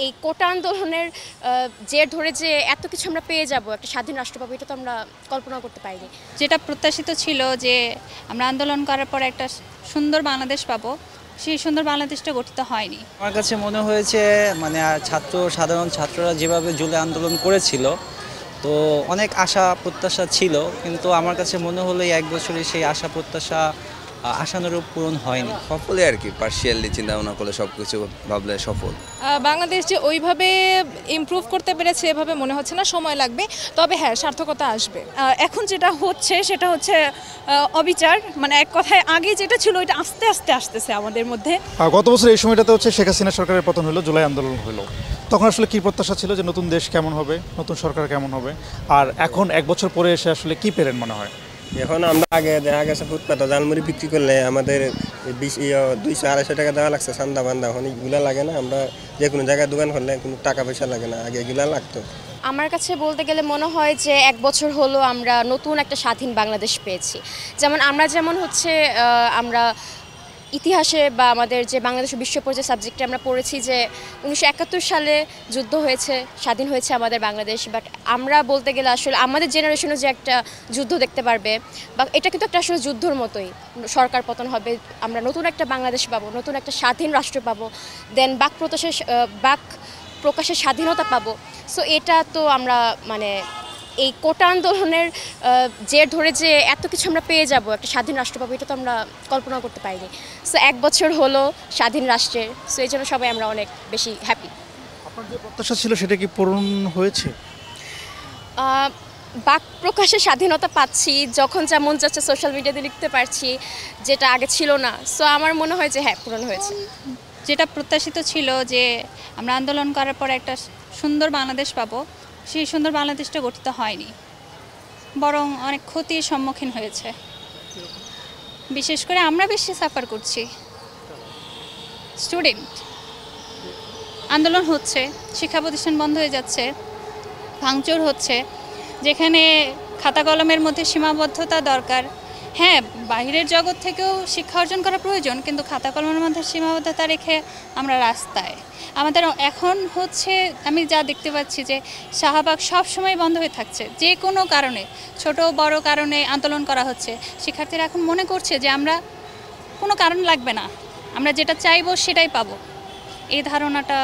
এই কোটা আন্দোলনের জের ধরে যে এত কিছু আমরা পেয়ে যাব, একটা স্বাধীন রাষ্ট্র পাবো, এটা তো আমরা কল্পনা করতে পারিনি। যেটা প্রত্যাশিত ছিল যে আমরা আন্দোলন করার পর একটা সুন্দর বাংলাদেশ পাবো, সেই সুন্দর বাংলাদেশটা গঠিত হয়নি। আমার কাছে মনে হয়েছে মানে সাধারণ ছাত্ররা যেভাবে জুলাই আন্দোলন করেছিল, তো অনেক আশা প্রত্যাশা ছিল, কিন্তু আমার কাছে মনে হলো এই এক বছরে সেই আশা প্রত্যাশা আশানুরূপ পূরণ হয়নি। সফলই আর কি, পার্শিয়ালি চিন্তা ভাবনা করলে সব কিছু ভাবলে সফল। বাংলাদেশ যে ওইভাবে ইমপ্রুভ করতে পেরেছে এভাবে মনে হচ্ছে না, সময় লাগবে, তবে হ্যাঁ সার্থকতা আসবে। এখন যেটা হচ্ছে সেটা হচ্ছে অবিচার, মানে এক কথায় আগে যেটা ছিল ওইটা আস্তে আস্তে আসতেছে আমাদের মধ্যে। গত বছর এই সময়টাতে হচ্ছে শেখ হাসিনা সরকারের পতন হলো, জুলাই আন্দোলন হলো, তখন আসলে কি প্রত্যাশা ছিল যে নতুন দেশ কেমন হবে, নতুন সরকার কেমন হবে, আর এখন এক বছর পরে এসে আসলে কি পেলেন মনে হয়? এখন আমরা আগে দেখা গেছে ফুটপাতে জালমুড়ি বিক্রি করলে আমাদের 200-250 টাকা দেওয়া লাগছে চান্দা বান্দা, এখন এগুলো লাগে না। আমরা যে কোনো জায়গায় দোকান করলে কোনো টাকা পয়সা লাগে না, আগে এগুলো লাগতো। আমার কাছে বলতে গেলে মনে হয় যে এক বছর হলো আমরা নতুন একটা স্বাধীন বাংলাদেশ পেয়েছি। যেমন আমরা হচ্ছে আমরা ইতিহাসে বা আমাদের যে বাংলাদেশ বিশ্ব পরিচয় সাবজেক্টে আমরা পড়েছি যে 1971 সালে যুদ্ধ হয়েছে, স্বাধীন হয়েছে আমাদের বাংলাদেশ। বাট আমরা বলতে গেলে আসলে আমাদের জেনারেশনও যে একটা যুদ্ধ দেখতে পারবে, বা এটা কিন্তু একটা আসলে যুদ্ধর মতোই। সরকার পতন হবে, আমরা নতুন একটা বাংলাদেশ পাবো, নতুন একটা স্বাধীন রাষ্ট্র পাবো, দেন বাক প্রকাশের স্বাধীনতা পাবো। সো এটা তো আমরা মানে এই কোটা আন্দোলনের জের ধরে যে এত কিছু আমরা পেয়ে যাব, একটা স্বাধীন রাষ্ট্র পাবো, এটা তো আমরা কল্পনা করতে পারিনি। সো এক বছর হলো স্বাধীন রাষ্ট্রের, সো এই জন্য সবাই আমরা অনেক বেশি হ্যাপি। আপনার যে প্রত্যাশা ছিল সেটা কি পূরণ হয়েছে? বাক প্রকাশের স্বাধীনতা পাচ্ছি, যখন যেমন যাচ্ছে সোশ্যাল মিডিয়াতে লিখতে পারছি, যেটা আগে ছিল না। সো আমার মনে হয় যে হ্যাঁ, পূরণ হয়েছে। যেটা প্রত্যাশিত ছিল যে আমরা আন্দোলন করার পর একটা সুন্দর বাংলাদেশ পাবো, সেই সুন্দর বাংলাদেশটা গঠিত হয়নি, বরং অনেক ক্ষতির সম্মুখীন হয়েছে। বিশেষ করে আমরা বেশি সাফার করছি। স্টুডেন্ট আন্দোলন হচ্ছে, শিক্ষা প্রতিষ্ঠান বন্ধ হয়ে যাচ্ছে, ভাঙচুর হচ্ছে, যেখানে খাতা কলমের মধ্যে সীমাবদ্ধতা দরকার। হ্যাঁ, বাইরের জগৎ থেকেও শিক্ষা অর্জন করা প্রয়োজন, কিন্তু খাতা কলমের মধ্যে সীমাবদ্ধতা রেখে আমরা রাস্তায়। আমাদের এখন হচ্ছে আমি যা দেখতে পাচ্ছি যে শাহবাগ সব সময় বন্ধ হয়ে থাকছে, যে কোনো কারণে, ছোট বড় কারণে আন্দোলন করা হচ্ছে। শিক্ষার্থীরা এখন মনে করছে যে আমরা কোনো কারণ লাগবে না, আমরা যেটা চাইবো সেটাই পাবো। এই ধারণাটা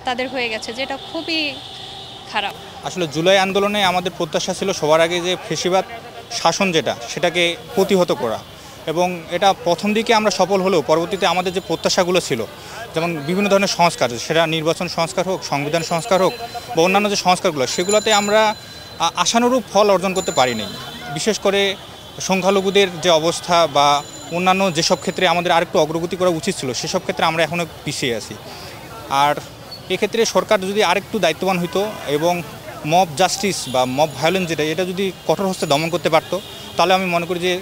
তাদের হয়ে গেছে, যেটা খুবই খারাপ। আসলে জুলাই আন্দোলনে আমাদের প্রত্যাশা ছিল সবার আগে যে ফ্যাসিবাদ শাসন সেটাকে প্রতিহত করা, এবং এটা প্রথম দিকে আমরা সফল হলেও পরবর্তীতে আমাদের যে প্রত্যাশাগুলো ছিল, যেমন বিভিন্ন ধরনের সংস্কার, সেটা নির্বাচন সংস্কার হোক, সংবিধান সংস্কার হোক, বা অন্যান্য যে সংস্কারগুলো, সেগুলোতে আমরা আশানুরূপ ফল অর্জন করতে পারিনি। বিশেষ করে সংখ্যালঘুদের যে অবস্থা বা অন্যান্য যেসব ক্ষেত্রে আমাদের আরেকটু অগ্রগতি করা উচিত ছিল, সেসব ক্ষেত্রে আমরা এখনও পিছিয়ে আছি। আর এক্ষেত্রে সরকার যদি আরেকটু দায়িত্ববান হইতো এবং মব জাস্টিস বা মব ভায়োলেন্স এটা যদি কঠোর হস্তে দমন করতে পারতো, তাহলে আমি মনে করি যে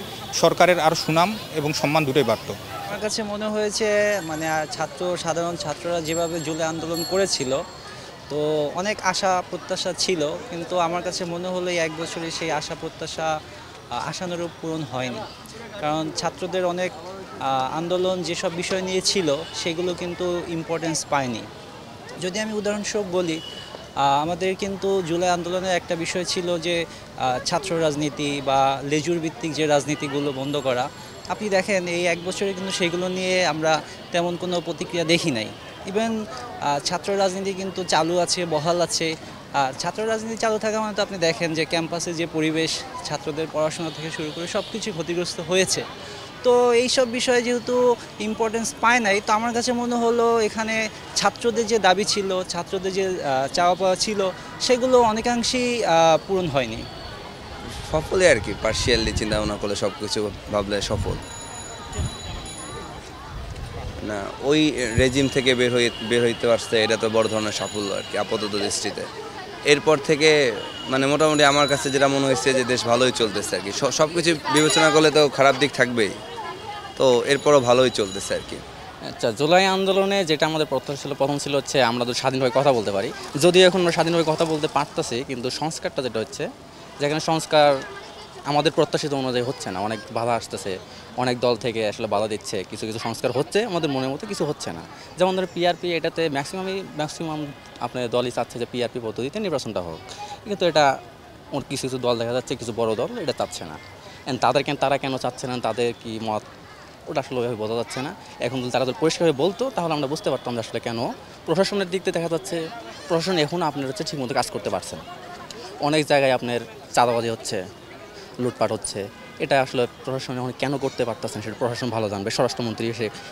সরকারের আরও সুনাম এবং সম্মান দুটোই বাড়তো। আমার কাছে মনে হয়েছে মানে সাধারণ ছাত্ররা যেভাবে জুলাই আন্দোলন করেছিল, তো অনেক আশা প্রত্যাশা ছিল, কিন্তু আমার কাছে মনে হলো এই এক বছরে সেই আশা প্রত্যাশা আশানুরূপ পূরণ হয়নি। কারণ ছাত্রদের অনেক আন্দোলন যেসব বিষয় নিয়ে ছিল সেগুলো কিন্তু ইম্পর্টেন্স পায়নি। যদি আমি উদাহরণস্বরূপ বলি, আমাদের কিন্তু জুলাই আন্দোলনের একটা বিষয় ছিল যে ছাত্র রাজনীতি বা লেজুর ভিত্তিক যে রাজনীতিগুলো বন্ধ করা। আপনি দেখেন এই এক বছরে কিন্তু সেগুলো নিয়ে আমরা তেমন কোনো প্রতিক্রিয়া দেখি নাই। ইভেন ছাত্র রাজনীতি কিন্তু চালু আছে, বহাল আছে। ছাত্র রাজনীতি চালু থাকা মানে তো আপনি দেখেন যে ক্যাম্পাসে যে পরিবেশ, ছাত্রদের পড়াশোনা থেকে শুরু করে সব কিছুই ক্ষতিগ্রস্ত হয়েছে। তো এইসব বিষয়ে যেহেতু ইম্পর্টেন্স পায় নাই, তো আমার কাছে মনে হলো এখানে ছাত্রদের যে দাবি ছিল, ছাত্রদের যে চাওয়া পাওয়া ছিল, সেগুলো অনেকাংশেই পূরণ হয়নি। সফলই আর কি, পার্শিয়ালি চিন্তা ভাবনা করলে সব কিছু ভাবলে সফল। না, ওই রেজিম থেকে বের হইতে পারছে, এটা তো বড় ধরনের সাফল্য আর কি আপাতত দৃষ্টিতে। এরপর থেকে মানে মোটামুটি আমার কাছে যেটা মনে হয়েছে যে দেশ ভালোই চলতেছে আর কি। সব কিছু বিবেচনা করলে তো খারাপ দিক থাকবেই, তো এরপরও ভালোই চলতেছে আর কি। আচ্ছা, জুলাই আন্দোলনে যেটা আমাদের প্রত্যাশা ছিল, প্রথম ছিল হচ্ছে আমরা তো স্বাধীনভাবে কথা বলতে পারি। যদিও এখন আমরা স্বাধীনভাবে কথা বলতে পারতেছি, কিন্তু সংস্কারটা যেটা হচ্ছে, যেখানে সংস্কার আমাদের প্রত্যাশিত অনুযায়ী হচ্ছে না, অনেক বাধা আসতেছে, অনেক দল থেকে আসলে বাধা দিচ্ছে, কিছু কিছু সংস্কার হচ্ছে, আমাদের মনের মতো কিছু হচ্ছে না। যেমন ধরো পিআরপি, এটাতে ম্যাক্সিমাম আপনার দলই চাচ্ছে যে পিআরপি পদ্ধতিতে নির্বাচনটা হোক, কিন্তু এটা কিছু কিছু দল দেখা যাচ্ছে, কিছু বড় দল এটা চাচ্ছে না। তারা কেন চাচ্ছে না, তাদের কি মত, ওটা আসলে ওইভাবে বোঝা যাচ্ছে না। এখন যদি তারা পরিষ্কারভাবে বলতো তাহলে আমরা বুঝতে পারতাম যে আসলে কেন। প্রশাসনের দিক দিয়ে দেখা যাচ্ছে প্রশাসন এখন আপনার হচ্ছে ঠিকমতো কাজ করতে পারছে না। অনেক জায়গায় আপনার চাঁদাবাজি হচ্ছে, লুটপাট হচ্ছে, এটা আসলে প্রশাসন এখন কেন করতে পারতেছেন সেটা প্রশাসন ভালো জানবে, স্বরাষ্ট্রমন্ত্রী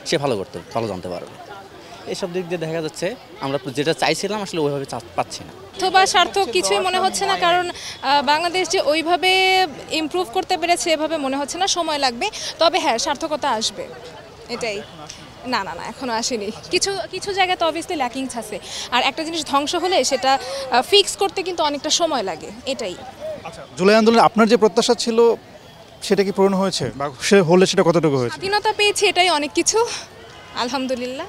সে ভালো জানতে পারবে। এইসব দিক দিয়ে দেখা যাচ্ছে আমরা যেটা চাইছিলাম আসলে ওইভাবে পাচ্ছি না। অথবা সার্থক কিছুই মনে হচ্ছে না, কারণ বাংলাদেশ যে ওইভাবে ইমপ্রুভ করতে পেরেছে এভাবে মনে হচ্ছে না, সময় লাগবে। তবে হ্যাঁ, সার্থকতা আসবে, এটাই। না না না, এখনো আসেনি। কিছু কিছু জায়গায় তো অবভিয়াসলি ল্যাকিংস আছে, আর একটা জিনিস ধ্বংস হলে সেটা ফিক্স করতে কিন্তু অনেকটা সময় লাগে, এটাই। জুলাই আন্দোলনে আপনার যে প্রত্যাশা ছিল সেটা কি পূরণ হয়েছে, বা সে হলে সেটা কতটুকু হয়েছে? স্বাধীনতা পেয়েছি, এটাই অনেক কিছু, আলহামদুলিল্লাহ,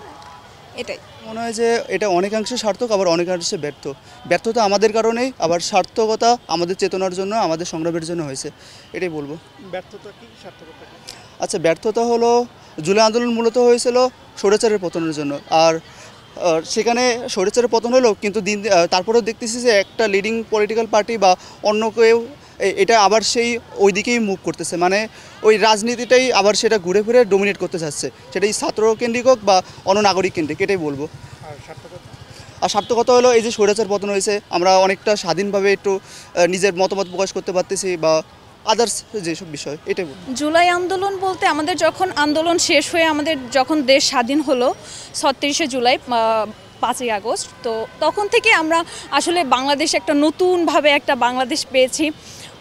এটাই। মনে হয় যে এটা অনেকাংশে সার্থক, আবার অনেকাংশে ব্যর্থতা আমাদের কারণেই, আবার সার্থকতা আমাদের চেতনার জন্য, আমাদের সংগ্রামের জন্য হয়েছে, এটাই বলবো। ব্যর্থতা কি, সার্থকতা কি? আচ্ছা, ব্যর্থতা হলো জুলাই আন্দোলন মূলত হয়েছিল স্বৈরাচারের পতনের জন্য, আর সেখানে স্বৈরাচারের পতন হলো, কিন্তু তারপরেও দেখতেছি যে একটা লিডিং পলিটিক্যাল পার্টি বা অন্য কেউ এটা আবার সেই ওই দিকেই মুভ করতেছে, মানে ওই রাজনীতিটাই আবার সেটা ঘুরে ফিরে ডোমিনেট করতে চাচ্ছে, সেটাই ছাত্র কেন্দ্রিক হোক বা অন্য নাগরিক কেন্দ্রিক, এটাই বলবো। আর সার্থকতা হলো এই যে স্বৈরাচার পতন হয়েছে, আমরা অনেকটা স্বাধীনভাবে একটু নিজের মতামত প্রকাশ করতে পারতেছি, বা আদার্স যেসব বিষয়, এটাই বলবো। জুলাই আন্দোলন বলতে আমাদের যখন আন্দোলন শেষ হয়ে আমাদের যখন দেশ স্বাধীন হলো 36শে জুলাই, 5ই আগস্ট, তো তখন থেকে আমরা আসলে বাংলাদেশ একটা নতুনভাবে একটা বাংলাদেশ পেয়েছি।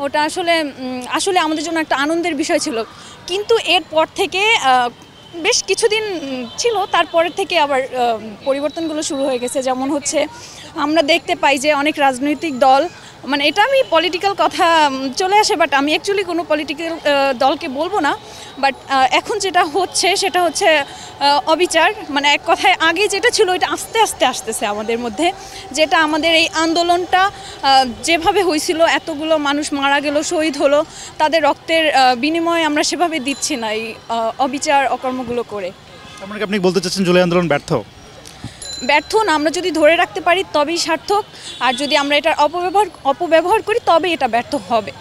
ওটা আসলে আমাদের জন্য একটা আনন্দের বিষয় ছিল। কিন্তু এরপর থেকে বেশ কিছুদিন ছিল, তারপরের থেকে আবার পরিবর্তনগুলো শুরু হয়ে গেছে। যেমন হচ্ছে আমরা দেখতে পাই যে অনেক রাজনৈতিক দল, মানে এটা আমি পলিটিক্যাল কথা চলে আসে, বাট আমি অ্যাকচুয়ালি কোনো পলিটিক্যাল দলকে বলবো না, বাট এখন যেটা হচ্ছে সেটা হচ্ছে অবিচার। মানে এক কথায় আগে যেটা ছিল এটা আস্তে আস্তে আসতেছে আমাদের মধ্যে, যেটা আমাদের এই আন্দোলনটা যেভাবে হয়েছিল, এতগুলো মানুষ মারা গেল, শহীদ হলো, তাদের রক্তের বিনিময়ে আমরা সেভাবে দিচ্ছি না এই অবিচার অকর্মগুলো করে। মানে আপনি বলতে চাচ্ছেন জুলাই আন্দোলন ব্যর্থ না, আমরা যদি ধরে রাখতে পারি তবেই সার্থক, আর যদি আমরা এটার অপব্যবহার করি তবে এটা ব্যর্থ হবে।